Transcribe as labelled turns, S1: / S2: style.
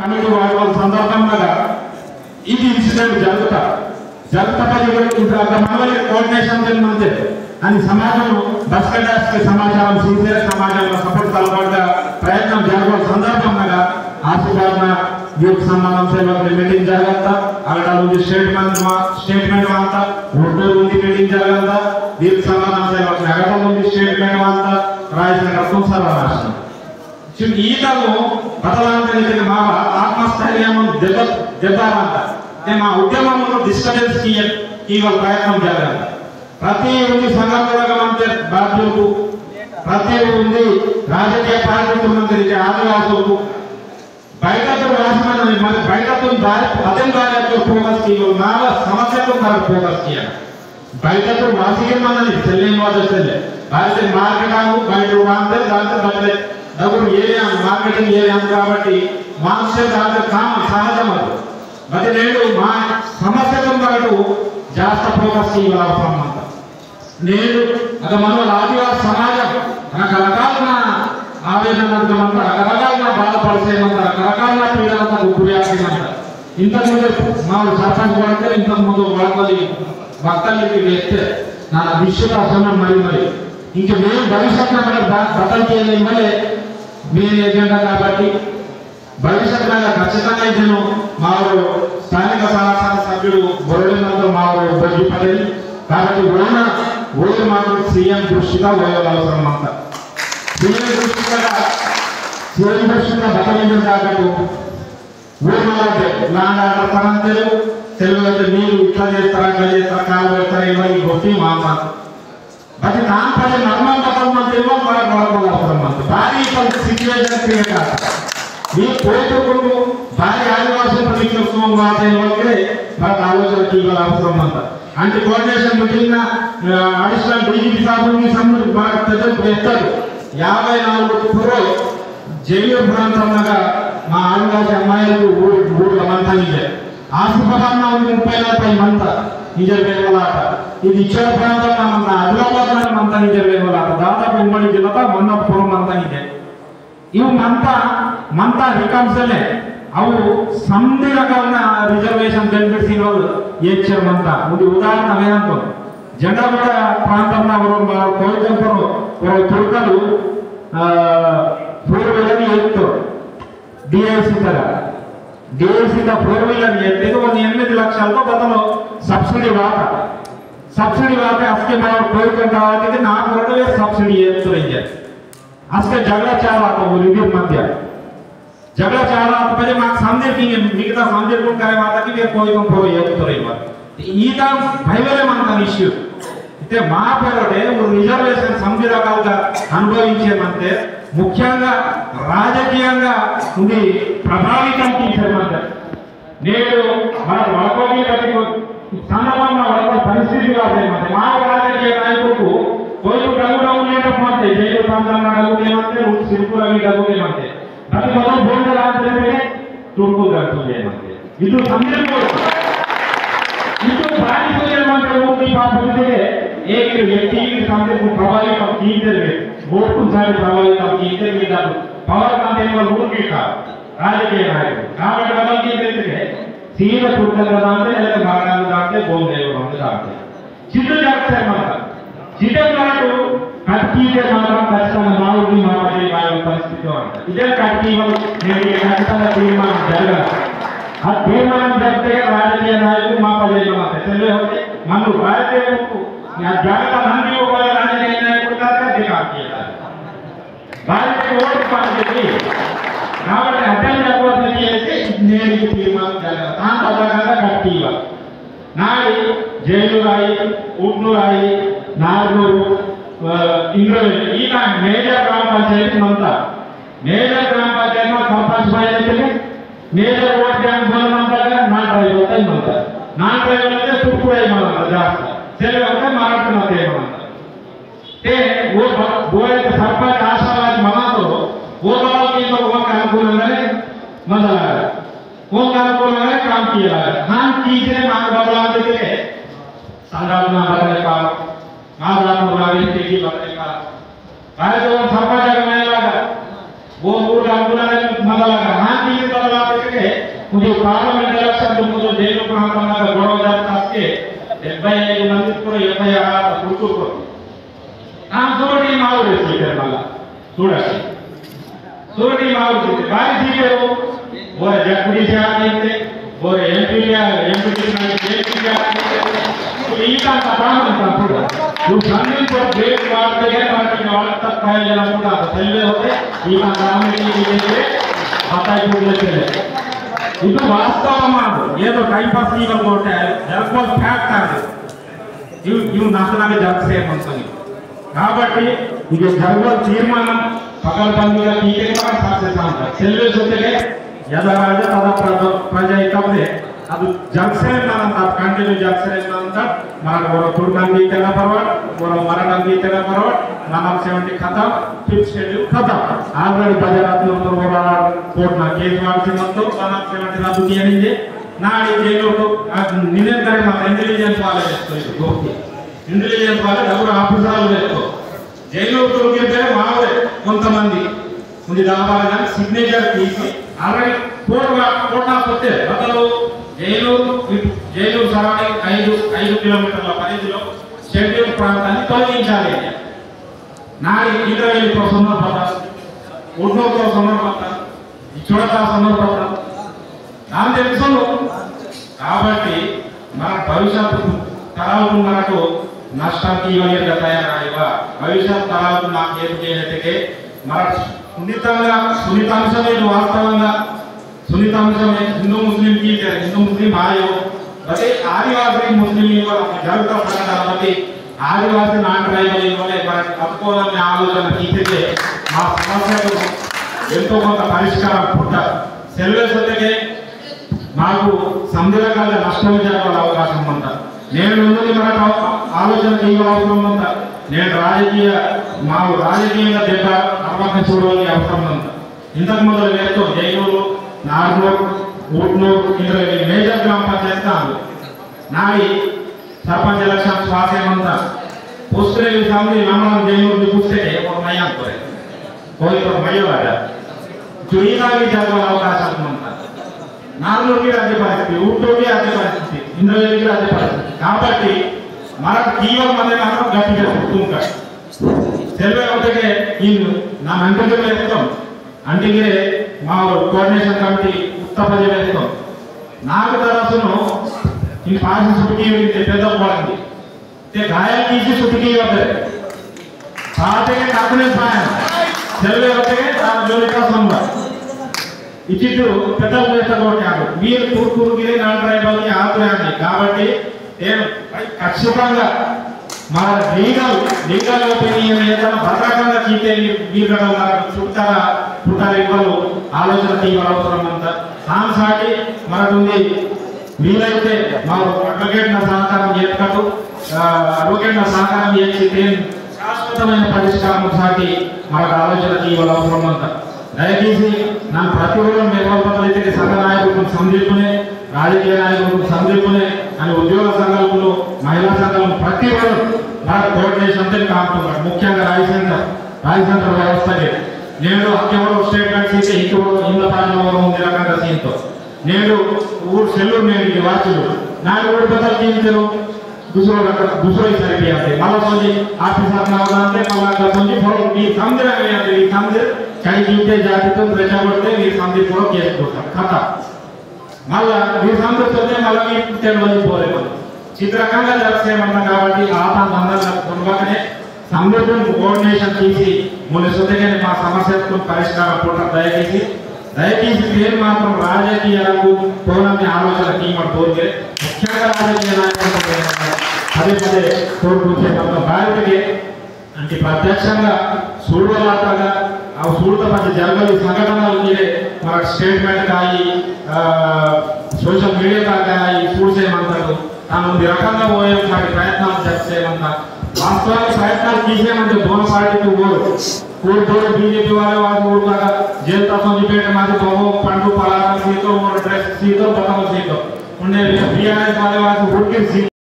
S1: committee వాళ్ళ సందర్భంగా ఇది ఇన్సిడెంట్ జరుగుతా మనవల్లి కోఆర్డినేషన్ జరిగినంతే అని సమాజంలో బస్కటాస్కి సమాచారం సీసీఆర్ సమాజంలో సపోర్ట్ కలపడగా ప్రయత్నం జరగడం సందర్భంగా ఆశీర్వాద యూత్ సన్మానం సేవకు మీటింగ్ జరగంతా అక్కడ ఉంది స్టేట్మెంట్ అంతా ఉర్దూ ఉంది మీటింగ్ జరగంతా యూత్ సన్మానం సేవకు అక్కడ ఉంది స్టేట్మెంట్ అంతా రాయసిన రత్నం సార్ రాష్ట్రం ఈతను బదలాంతరికి మా ఆత్మస్థైర్యం దెబ్బంట మా ఉద్యమంలో డిస్టర్బెన్స్ ఇవాళ ప్రయత్నం జరగాలి ప్రతి ఉంది సంఘటన బాధ్యులకు ప్రతి ఉంది రాజకీయ పార్టీలకు ఆదివాసులకు బయటతో రాసిన బయటతో అదే దారితో ఫోకస్ చేయాలి సమస్యతో ఫోకస్ చేయాలి బయటతో వాసిగమని చెల్లేని వాళ్ళు చెల్లె భారత మార్కెట్ బయట వాంతే దాంతో బయట డబ్బులు ఏరియా మార్కెటింగ్ ఏరియా కాబట్టి మార్కెట్ దాంట్లో కామన్ సహజం అది మరి నేను మా సమస్యతో పాటు జాస్త ఫోకస్ చేయాలి అవసరం అంత నేను అది మన ఆదివాసీ సమాజం రకరకాల ఆవేదనంతా రకరకాల బాధపడిసేమంత రకరకాల పీడనంతా గురియాల్సిందంట ఇంతకుముందు మా సర్పంచ్ పడితే ఇంతకుముందు వాళ్ళకి భక్తులకి వేస్తే నా విషయం అసలు మరి ఇంకా మేము భవిష్యత్తులో బట్టలు చేయలేం వల్లే మెయిన్ ఏజెండా కాబట్టి భవిష్యత్తులో ఖచ్చితంగా నేను మా స్థానిక సమాచార సభ్యుడు బొరడినంతో మా బడ్జీ పడేది కాబట్టి ఓటు మాకు సీఎం దృష్టిగా ఓయలు అవసరం అంతా సీఎం దృష్టిగా బట్టలు కాబట్టి ఊరిమాలంటే ల్యాండ్ ఆర్డర్ పరం తెలుగు అయితే మీరు ఇట్లా చేస్తారా కాలు పెడతారా ఇవన్నీ కొట్టి మా అది దానిపై నర్మం పడమంటేమో అవసరం అంత భారీ సిచ్యువేషన్ క్రియేట్ ఈ కోరుకుంటూ భారీ ఆదివాసీ ప్రతిక్షోభం వాళ్ళకే మనకు ఆలోచన తీయాల అవసరం అంత అంటే కోఆర్డినేషన్ మీటింగ్ అడిషనల్ డీజీపీ సాబ్ మనకు ఎత్తారు 54 crore జైలు ప్రాంతంగా మా ఆదివాసీ అమ్మాయిలకు ఊళ్ళ మంతా ఇదే ఆసిఫాబాద్ ఉంది 30,000 మంత నిజర్ వేలాట ఇది ఇచ్చర ప్రాంతంలో మన ఆదిలాబాద్ మంతా నిజర్ వేలాట దాదాపు ఉమ్మడి జిల్లాలో మన్నపురం మంతా ఇదే ఇవి మంతా రికమ్సలే అవు సంధి రకాల రిజర్వేషన్ బెనిఫిట్స్ ఇవ్వాలి ఏచ్చారు మంతా ఇది ఉదాహరణ వేదంతో జెండాగూడ ప్రాంతంలో కోరికంపురం తుర్కలు 4-wheeler ఎత్తు డిఐసి కదా డిఐసి 4-wheeler ఎత్తే 8 లక్షలతో గతంలో సబ్సిడీ వాట అసలు మన కోరిక కావాలి నాకు 2,000 సబ్సిడీ ఎత్తురైంది అసలు झगड़ा చాలా रिव्यू मध्य झगड़ा చాలా पहले मां सामने की मिगता सामने को करे माता की कोई को कोई ఎత్తురై ఈత భయవలే మన ఇష్యూ అయితే మా పేరుడే రిజర్వేషన్ సంధి రకాలుగా అనుభవించేమంటే ముఖ్యంగా రాజకీయంగా ఉంది ప్రభావితం చేసేమంటే నేను మన వడకోటి సందర్భంగా వడక పరిస్థితి కాదేమంటే మా రాజకీయ నాయకులకు कोई डगुड़ा उन्हें मानते जैसे प्रांतन डगुड़े मानते सिरपुर डगुड़े मानते प्रति बदल बोल राजनीति तुर्को डगुड़े मानते ಇದು ಸಂದರ್ಭ ಇದು ಭಾರಿ ಸೋಜನ ಮಾತ್ರ ಹೋಗಿ ಪಾಪಕ್ಕೆ एक व्यक्ति के सामने को प्रभावित और कीते वोट को सारे प्रभावित और कीते में दादू पवर कांते में लोग के का राजकीय नायक కాబట్టి बदल कीते सीधा तुर्को दांते లేదా భారతాలు దాంతే బోల్ దేవరంత దాంతే చిత్ర జాగ్రత్త మాట చిత్రకారుడు కట్టితే మాత్రం ఖచ్చితంగా మావుడి మావడి వాళ్ళ పరిస్థితి ఉంటుంది ఇదే కట్టి నేను ఖచ్చితంగా తీర్మానం జరగాలి ఆ తీర్మానం జరిగితే రాజకీయ నాయకులు మా పల్లెల్లో మాత్రం మన భారతీయులకు జాగ్రత్త మంది రాజకీయ నాయకుడు కాదు అధికారం భారతీయ ఓటు పార్టీకి కాబట్టి అర్థం చెప్పవలసింది చేసి నేను తీర్మానం జరగాలి దాని ప్రకారంగా కట్టి ఇవ్వాలి నాడి జైలు రాయి ఉడ్ను రాయి నాగూరు ఇంద్రవేలి ఈ మేజర్ గ్రామ పంచాయతీ అంతా మేజర్ గ్రామ panchayat sarpanch panchayat major vote bank బోలం అంతా నాన్ డ్రైవర్ అవుతాయి అంతా నాన్ డ్రైవర్ అయితే తుర్కు ఏమన్నా జాస్తి సెలవు అయితే మాట్లాడుతున్నా ఏమన్నా वो बोले सरपंच आशावाद मना तो वो बाबा की तो वो अनुकूल है मजा लगा वो अनुकूल है काम किया हाँ तीसरे मांग बदला देते संघटना बदलने का आधार मुरारी तेजी बदलने का भारत सरपंच अगर नहीं लगा वो अनुकूल है मजा लगा हाँ तीसरे बदला देते के मुझे पार्लियामेंट इलेक्शन मुझे जैन प्रांत गौरव जाता 75 मंदी को 76 గుర్తుకు చూడండి మా ఊరు సీటర్ మళ్ళా చూడండి చూడండి మా ఊరు సీటర్ బాగా సీటరు ఓ జడ్పీ చేయాలంటే ఓ ఎంపీ ఈ కాంత ప్రాంతం తప్పుడు నువ్వు సంధించే బ్రేక్ వాడితే వాటిని వాళ్ళ తక్కువ కూడా తెలివే होते ఈ కాంత ಇದು ವಾಸ್ತವ ಮಾಡು ಏನೋ ಟೈಮ್ ಪಾಸ್ ಈಗ ಕೊಟ್ಟೆ ಜರ್ಕೋಸ್ ಫ್ಯಾಕ್ಟ್ ಆಗಿದೆ ಇವು ನಷ್ಟನಾಗೆ ಜರ್ಸೆ ಅಂತಾನೆ కాబట్టి ಇದು ಜರ್ಗೋ ತೀರ್ಮಾನ ಪಕಡ್ಬಂದಿಲ್ಲ ಟೀಕೆ ಕೂಡ ಸಾಧ್ಯತೆ ಅಂತ ಸೆಲ್ವೆ ಜೊತೆಗೆ ಯದರಾಜ ತದ ಪ್ರಜಾ ಇಕ್ಕದೆ ಅದು ಜರ್ಸೆ ಅಂತ ಕಂಟಿನ್ಯೂ ಜರ್ಸೆ ಅಂತ ಮರಾಠ ತುರ್ಕಂದಿ ತೆನ ಪರವಾಡ್ ಮರಾಠಂದಿ ತೆನ ಪರವಾಡ್ नाम 70 खत्म 5th शेड्यूल खत्म ऑलरेडी बजारात कोर्ट में केस वाली मतलब नाम 70 रद्द किया नहीं नाड़ी जेलों को निरंतर इंटेलिजेंस वाले इंटेलिजेंस वाले डबल ऑफिसर वेस्तो जेलों को के मावे కొంతమంది मुझे दावाला सिग्नेचर తీసి ఆల్రెడీ కోర్ట్ ఆఫీసర్ బదలు జైలు సరౌండింగ్ 5 కిలోమీటర్ల పరిధిలో షెడ్యూల్ ప్రాంతాన్ని తొలగించాలి नारी इंद्रवेली को समर्पता उड्डोर को समर्पता चुड़ता समर्पता नाम తెలుసును కాబట్టి మన భవిష్యత్తు తరాలకు మనకు నష్టానికి ఇవ్వలేక తయారైవా భవిష్యత్తు తరాలకు నాకు ఏం చేయలేకే మన సున్నితాంశమే వాస్తవంగా సున్నితాంశమే హిందూ ముస్లిం ఆయో బట్ ఆదివాసీ ముస్లిం జరుగుతా పడడానికి आदिवासी नॉन ट्राइबल इन्होंने तत्कोलने आलोचन कीते మా సమస్యలు ఎంతో కొంత పరిష్కారం పుట్ట సెల్వే సొంతకే మాకు సంధిరకాల నష్టం జరగాల అవకాశం ఉంద నేను ఉన్నది మనకు ఆలోచన చేయవలసిన ఉంద నేను రాజకీయంగా దెబ్బ అర్వక చూడాలని అవసరం ఉంద ఇంతకు మొదలు వేస్తూ జైనూరు నార్నూర్ ఊట్నూర్ ఇంద్రవేలి మేజర్ గ్రామ పంచాయతీ నాడి सरपंच इलेक्शन स्वास्थ्य मंत्री उसके सामने नाम जयनूर में पूछते हैं और मैया करे कोई तो मैया वाला जो ये भी जागो अवकाश मंत्री नार्नूर की राज्य परिस्थिति ऊटूर की राज्य परिस्थिति इंद्रवेली की राज्य परिस्थिति కాబట్టి మనకు జీవం అనేది మనం గట్టిగా గుర్తుంటాం సెల్వే ఒకటే ఈ నా మంత్రిగా వేస్తాం అంటే మా కోఆర్డినేషన్ కమిటీ ఉత్తపజ వేస్తాం నాకు తరఫును इन पास छुट्टी हुई थे पैदा पड़ेंगे ते घायल किसी छुट्टी होते साथे के काटने पाए चलवे होते के तार जोड़ी का संभव इचितु पैदा हुए तक होते आगो वीर कुरकुर गिरे नॉन ट्राइबल की हाथ में आने काबट्टी ये खచ్చితంగా మన లీగల్ ఒపీనియన్ ఏదైనా భద్రకంగా కీతే वीर का మనకు చుట్టారా పుట్టాలి వాళ్ళు ఆలోచన తీయవలసిన అంత సాంసాటి మనకుంది వీలైతే మా అడ్వకేట్ నా సహకారం చేస్తూ అడ్వకేట్ నా సహకారం చేసి శాశ్వతమైన పరిష్కారం సాటి మనకు ఆలోచన తీయవలసిన అంత దయచేసి నా ప్రతిరోజు మేల్కొల్పగలిగితే సంఘ నాయకులకు సందీపునే రాజకీయ నాయకులకు సందీపునే అని ఉద్యోగ సంఘాలు మహిళా సంఘాలు ప్రతిరోజు మన కోఆర్డినేషన్ తో కాపుతున్నారు ముఖ్యంగా రాయసెంటర్ వ్యవస్థకి నేను అక్కేవరం స్టేట్మెంట్ సీటే ఇంత పాలనలో ఉంది రకంగా సీన్తో నేను ऊर सेल्लूर में वाचलू नाग ऊर बदल जीवितरू दूसरो ही सर किया थे माला सोजी ऑफिसर ना होते माला का सोजी फॉलो की समझ रहे हैं ये समझ कहीं जीविते जाते तो प्रजा बढ़ते ये समझ फॉलो किया होता खाता माला ये समझ सोचे माला की तेरवाली बोले बोले चित्रकांगा जब से मरना कावटी आता बंदर बनवाने समझो कोऑर्डिनेशन की मुझे सोचे कि माँ समस्या को परिष्कार पोटा दया की దయచేసి పేరు మాత్రం రాజకీయాలకు పోరాని ఆలోచన టీమర్తోగే ముఖ్యంగా రాజకీయ నాయకులు పదే పదే కోరుకుంటే భారతకి అంటే ప్రత్యక్షంగా చూడలాటగా ఆ చూడత మధ్య జరగని సంఘటనలు మన స్టేట్మెంట్ కాయి సోషల్ మీడియా కాయి చూసేయమంటారు తాను రకంగా పోయే ప్రయత్నాలు చేసేయమంటారు వాస్తవానికి ప్రయత్నాలు తీసేయమంటే దోన పార్టీకి పోరు कोई बीजेपी वाले वाला जेल तक पेट मारे तो पंडू पलारा सीतो और ड्रेस सीतो बताओ सीतो उन्हें बीआरएस वाले उठ के